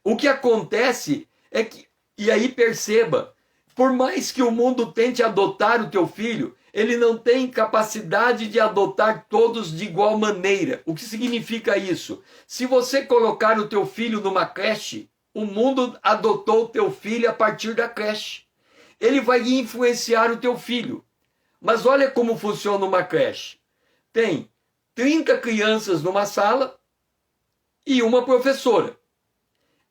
O que acontece é que, e aí perceba, por mais que o mundo tente adotar o teu filho, ele não tem capacidade de adotar todos de igual maneira. O que significa isso? Se você colocar o teu filho numa creche, o mundo adotou o teu filho a partir da creche. Ele vai influenciar o teu filho. Mas olha como funciona uma creche. Tem 30 crianças numa sala e uma professora.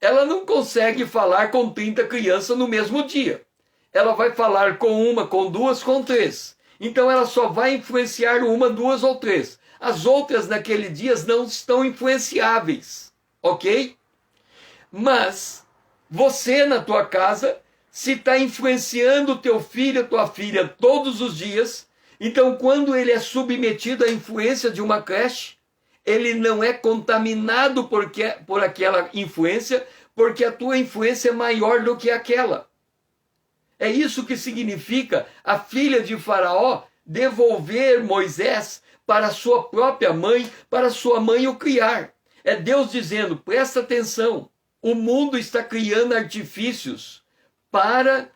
Ela não consegue falar com 30 crianças no mesmo dia. Ela vai falar com uma, com 2, com 3. Então ela só vai influenciar 1, 2 ou 3. As outras naquele dia não estão influenciáveis. Ok? Mas você na tua casa, se está influenciando o teu filho, a tua filha todos os dias, então quando ele é submetido à influência de uma creche, ele não é contaminado por aquela influência, porque a tua influência é maior do que aquela. É isso que significa a filha de Faraó devolver Moisés para a sua própria mãe, para sua mãe o criar. É Deus dizendo: presta atenção, o mundo está criando artifícios para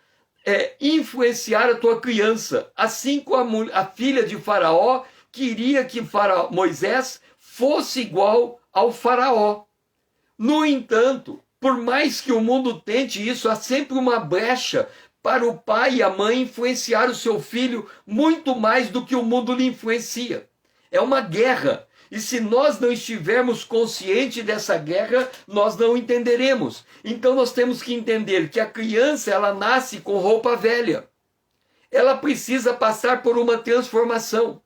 influenciar a tua criança. Assim como a filha de Faraó queria que Moisés fosse igual ao Faraó. No entanto, por mais que o mundo tente isso, há sempre uma brecha para o pai e a mãe influenciar o seu filho muito mais do que o mundo lhe influencia. É uma guerra. E se nós não estivermos conscientes dessa guerra, nós não entenderemos. Então nós temos que entender que a criança, ela nasce com roupa velha. Ela precisa passar por uma transformação.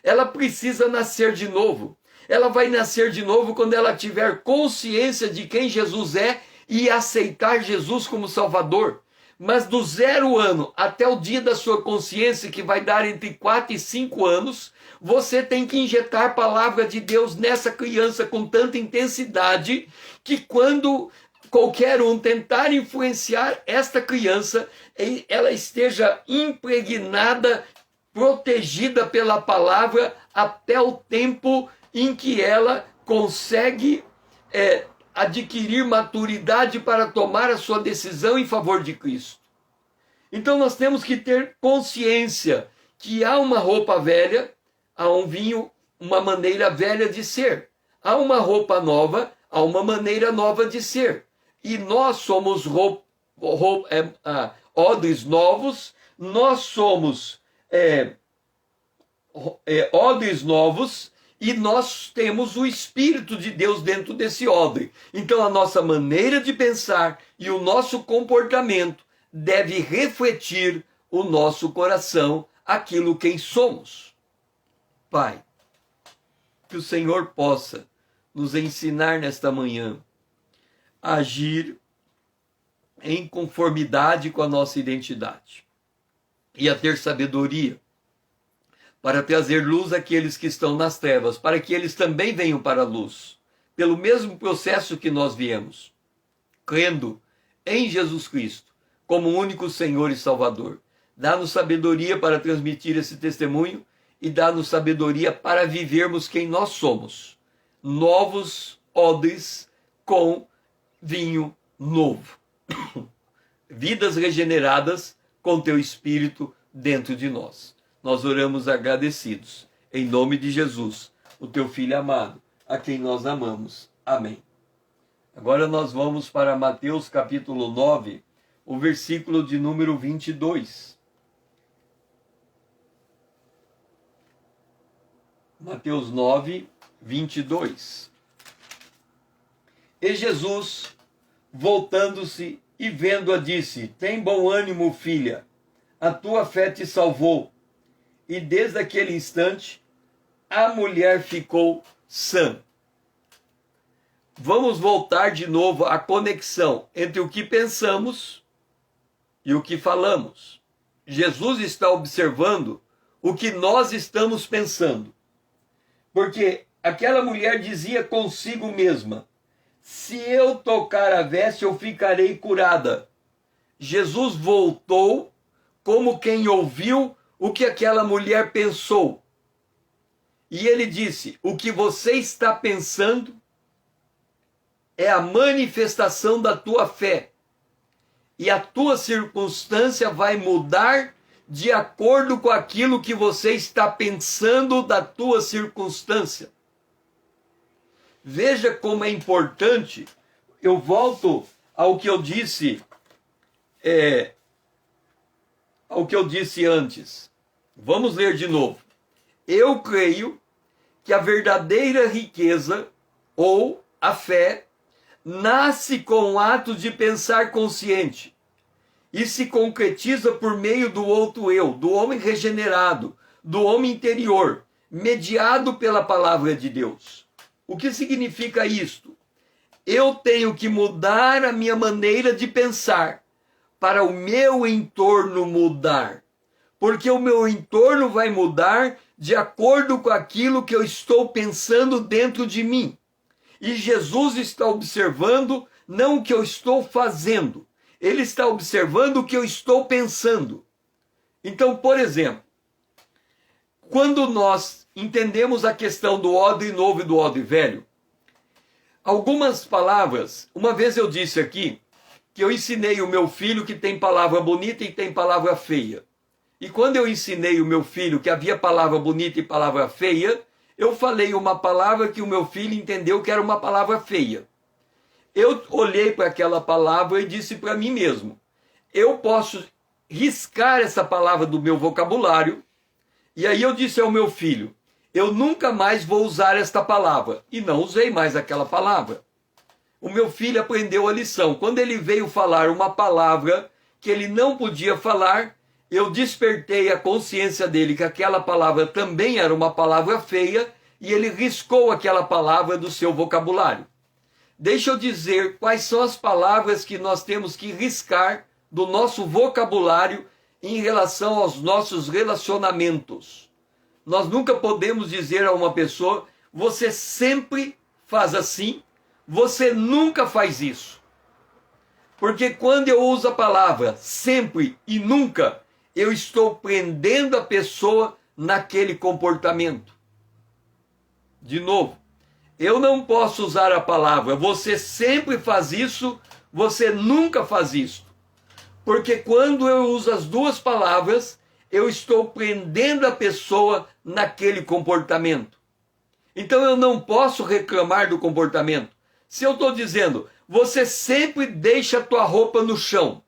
Ela precisa nascer de novo. Ela vai nascer de novo quando ela tiver consciência de quem Jesus é e aceitar Jesus como Salvador. Mas do 0 ano até o dia da sua consciência, que vai dar entre 4 e 5 anos, você tem que injetar a palavra de Deus nessa criança com tanta intensidade que quando qualquer um tentar influenciar esta criança, ela esteja impregnada, protegida pela palavra até o tempo em que ela consegue adquirir maturidade para tomar a sua decisão em favor de Cristo. Então nós temos que ter consciência que há uma roupa velha, há um vinho, uma maneira velha de ser. Há uma roupa nova, há uma maneira nova de ser. E nós somos odres novos, nós somos odres novos, e nós temos o Espírito de Deus dentro desse odre. Então a nossa maneira de pensar e o nosso comportamento deve refletir o nosso coração, aquilo quem somos. Pai, que o Senhor possa nos ensinar nesta manhã a agir em conformidade com a nossa identidade e a ter sabedoria para trazer luz àqueles que estão nas trevas, para que eles também venham para a luz, pelo mesmo processo que nós viemos, crendo em Jesus Cristo como o único Senhor e Salvador. Dá-nos sabedoria para transmitir esse testemunho e dá-nos sabedoria para vivermos quem nós somos, novos odres com vinho novo. Vidas regeneradas com teu Espírito dentro de nós. Nós oramos agradecidos, em nome de Jesus, o teu Filho amado, a quem nós amamos. Amém. Agora nós vamos para Mateus capítulo 9, o versículo de número 22. Mateus 9, 22. E Jesus, voltando-se e vendo-a, disse: tem bom ânimo, filha, a tua fé te salvou. E desde aquele instante, a mulher ficou sã. Vamos voltar de novo à conexão entre o que pensamos e o que falamos. Jesus está observando o que nós estamos pensando. Porque aquela mulher dizia consigo mesma: se eu tocar a veste, eu ficarei curada. Jesus voltou como quem ouviu o que aquela mulher pensou. E ele disse: o que você está pensando é a manifestação da tua fé. E a tua circunstância vai mudar de acordo com aquilo que você está pensando da tua circunstância. Veja como é importante. Eu volto ao que eu disse, antes. Vamos ler de novo. Eu creio que a verdadeira riqueza, ou a fé, nasce com o ato de pensar consciente e se concretiza por meio do outro eu, do homem regenerado, do homem interior, mediado pela palavra de Deus. O que significa isto? Eu tenho que mudar a minha maneira de pensar para o meu entorno mudar. Porque o meu entorno vai mudar de acordo com aquilo que eu estou pensando dentro de mim. E Jesus está observando não o que eu estou fazendo, ele está observando o que eu estou pensando. Então, por exemplo, quando nós entendemos a questão do odre novo e do odre velho, algumas palavras, uma vez eu disse aqui, que eu ensinei o meu filho que tem palavra bonita e tem palavra feia. E quando eu ensinei o meu filho que havia palavra bonita e palavra feia, eu falei uma palavra que o meu filho entendeu que era uma palavra feia. Eu olhei para aquela palavra e disse para mim mesmo: eu posso riscar essa palavra do meu vocabulário. E aí eu disse ao meu filho: eu nunca mais vou usar esta palavra. E não usei mais aquela palavra. O meu filho aprendeu a lição. Quando ele veio falar uma palavra que ele não podia falar, eu despertei a consciência dele que aquela palavra também era uma palavra feia e ele riscou aquela palavra do seu vocabulário. Deixa eu dizer quais são as palavras que nós temos que riscar do nosso vocabulário em relação aos nossos relacionamentos. Nós nunca podemos dizer a uma pessoa: você sempre faz assim, você nunca faz isso. Porque quando eu uso a palavra sempre e nunca, eu estou prendendo a pessoa naquele comportamento. De novo, eu não posso usar a palavra você sempre faz isso, você nunca faz isso. Porque quando eu uso as duas palavras, eu estou prendendo a pessoa naquele comportamento. Então eu não posso reclamar do comportamento. Se eu estou dizendo, você sempre deixa a tua roupa no chão,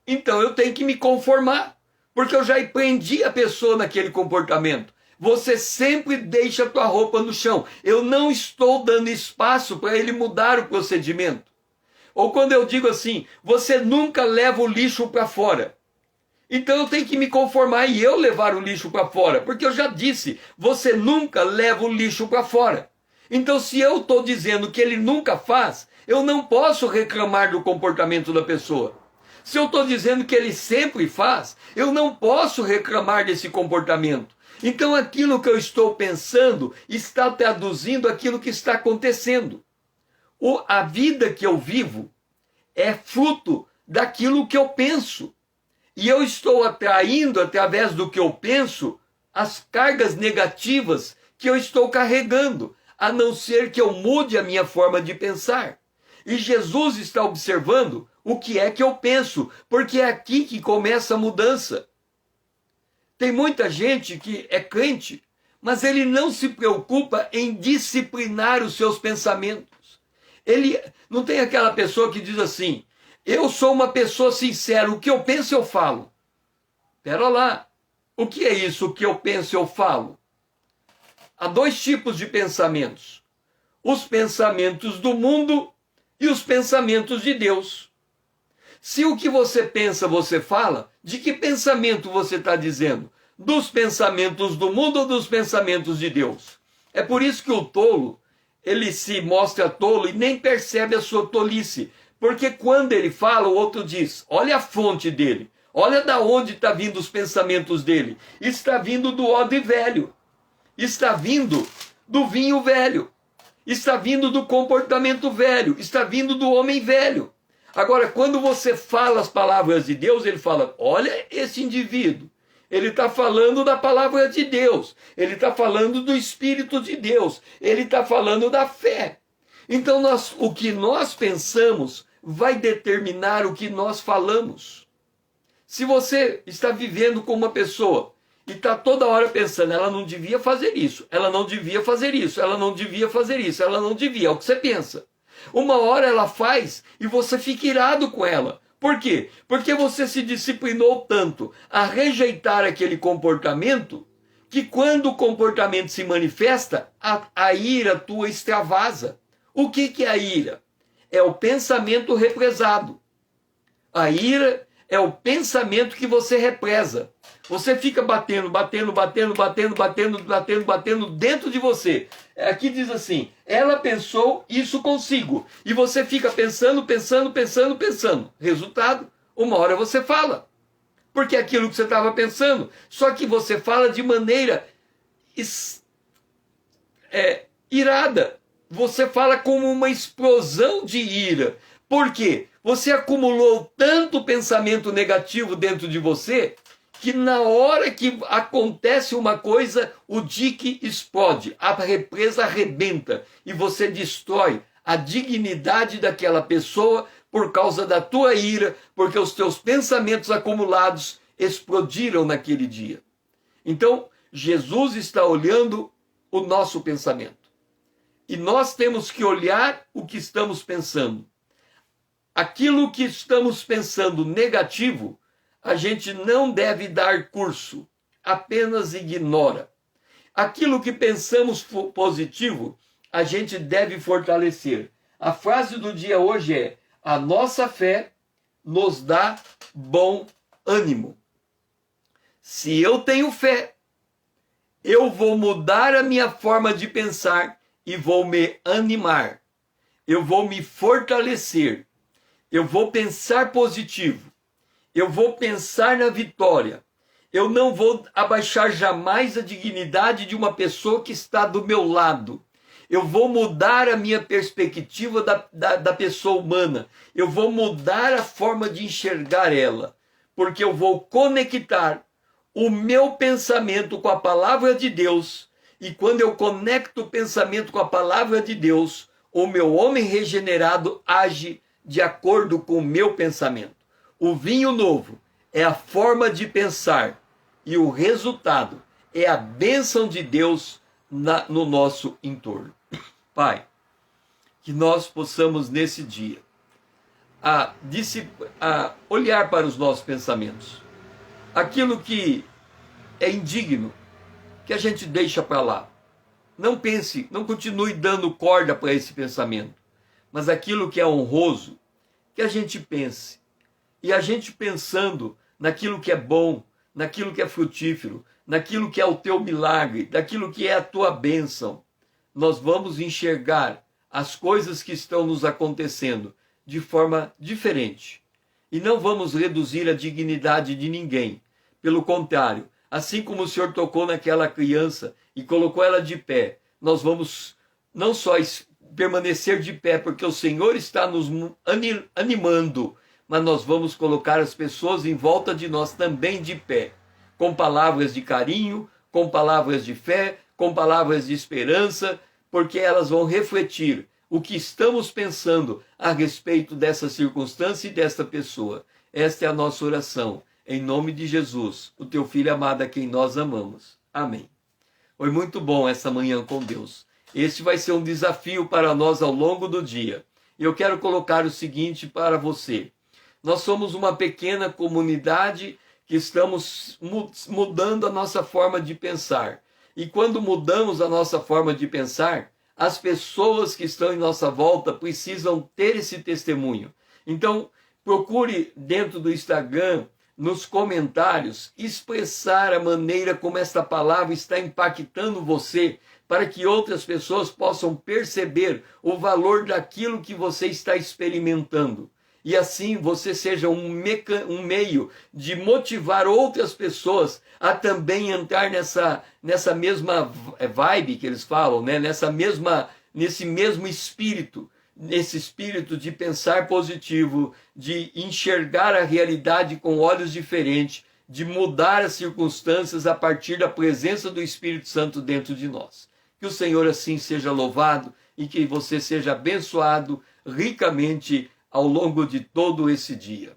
então eu tenho que me conformar, porque eu já prendi a pessoa naquele comportamento. Você sempre deixa a tua roupa no chão. Eu não estou dando espaço para ele mudar o procedimento. Ou quando eu digo assim, você nunca leva o lixo para fora. Então eu tenho que me conformar e eu levar o lixo para fora, porque eu já disse, você nunca leva o lixo para fora. Então se eu estou dizendo que ele nunca faz, eu não posso reclamar do comportamento da pessoa. Se eu estou dizendo que ele sempre faz, eu não posso reclamar desse comportamento. Então aquilo que eu estou pensando está traduzindo aquilo que está acontecendo. A vida que eu vivo é fruto daquilo que eu penso. E eu estou atraindo, através do que eu penso, as cargas negativas que eu estou carregando, a não ser que eu mude a minha forma de pensar. E Jesus está observando o que é que eu penso, porque é aqui que começa a mudança. Tem muita gente que é crente, mas ele não se preocupa em disciplinar os seus pensamentos. Ele não tem aquela pessoa que diz assim, eu sou uma pessoa sincera, o que eu penso eu falo. Pera lá, o que é isso, o que eu penso eu falo? Há dois tipos de pensamentos. Os pensamentos do mundo e os pensamentos de Deus. Se o que você pensa você fala, de que pensamento você está dizendo? Dos pensamentos do mundo ou dos pensamentos de Deus? É por isso que o tolo, ele se mostra tolo e nem percebe a sua tolice. Porque quando ele fala, o outro diz, olha a fonte dele, olha da onde está vindo os pensamentos dele. Está vindo do odre velho, está vindo do vinho velho, está vindo do comportamento velho, está vindo do homem velho. Agora, quando você fala as palavras de Deus, ele fala, olha esse indivíduo, ele está falando da palavra de Deus, ele está falando do Espírito de Deus, ele está falando da fé. Então, o que nós pensamos vai determinar o que nós falamos. Se você está vivendo com uma pessoa e está toda hora pensando, ela não devia fazer isso, ela não devia fazer isso, ela não devia fazer isso, ela não devia, é o que você pensa. Uma hora ela faz e você fica irado com ela. Por quê? Porque você se disciplinou tanto a rejeitar aquele comportamento que quando o comportamento se manifesta, a ira tua extravasa. O que é a ira? É o pensamento represado. A ira é o pensamento que você represa. Você fica batendo dentro de você. Aqui diz assim, ela pensou isso consigo. E você fica pensando. Resultado, uma hora você fala. Porque é aquilo que você estava pensando. Só que você fala de maneira irada. Você fala como uma explosão de ira. Por quê? Você acumulou tanto pensamento negativo dentro de você que na hora que acontece uma coisa, o dique explode, a represa arrebenta e você destrói a dignidade daquela pessoa por causa da tua ira, porque os teus pensamentos acumulados explodiram naquele dia. Então, Jesus está olhando o nosso pensamento. E nós temos que olhar o que estamos pensando. Aquilo que estamos pensando negativo, a gente não deve dar curso, apenas ignora. Aquilo que pensamos positivo, a gente deve fortalecer. A frase do dia hoje é, a nossa fé nos dá bom ânimo. Se eu tenho fé, eu vou mudar a minha forma de pensar e vou me animar. Eu vou me fortalecer. Eu vou pensar positivo. Eu vou pensar na vitória. Eu não vou abaixar jamais a dignidade de uma pessoa que está do meu lado. Eu vou mudar a minha perspectiva da pessoa humana. Eu vou mudar a forma de enxergar ela. Porque eu vou conectar o meu pensamento com a palavra de Deus. E quando eu conecto o pensamento com a palavra de Deus, o meu homem regenerado age de acordo com o meu pensamento. O vinho novo é a forma de pensar e o resultado é a bênção de Deus no nosso entorno. Pai, que nós possamos nesse dia a olhar para os nossos pensamentos. Aquilo que é indigno, que a gente deixa para lá. Não pense, não continue dando corda para esse pensamento. Mas aquilo que é honroso, que a gente pense. E a gente pensando naquilo que é bom, naquilo que é frutífero, naquilo que é o teu milagre, daquilo que é a tua bênção, nós vamos enxergar as coisas que estão nos acontecendo de forma diferente. E não vamos reduzir a dignidade de ninguém. Pelo contrário, assim como o Senhor tocou naquela criança e colocou ela de pé, nós vamos não só permanecer de pé, porque o Senhor está nos animando, mas nós vamos colocar as pessoas em volta de nós também de pé, com palavras de carinho, com palavras de fé, com palavras de esperança, porque elas vão refletir o que estamos pensando a respeito dessa circunstância e desta pessoa. Esta é a nossa oração, em nome de Jesus, o teu Filho amado a quem nós amamos. Amém. Foi muito bom essa manhã com Deus. Este vai ser um desafio para nós ao longo do dia. E eu quero colocar o seguinte para você. Nós somos uma pequena comunidade que estamos mudando a nossa forma de pensar. E quando mudamos a nossa forma de pensar, as pessoas que estão em nossa volta precisam ter esse testemunho. Então, procure dentro do Instagram, nos comentários, expressar a maneira como esta palavra está impactando você, para que outras pessoas possam perceber o valor daquilo que você está experimentando. E assim você seja um meio de motivar outras pessoas a também entrar nessa mesma vibe que eles falam, né? Nesse mesmo espírito, nesse espírito de pensar positivo, de enxergar a realidade com olhos diferentes, de mudar as circunstâncias a partir da presença do Espírito Santo dentro de nós. Que o Senhor assim seja louvado e que você seja abençoado ricamente ao longo de todo esse dia.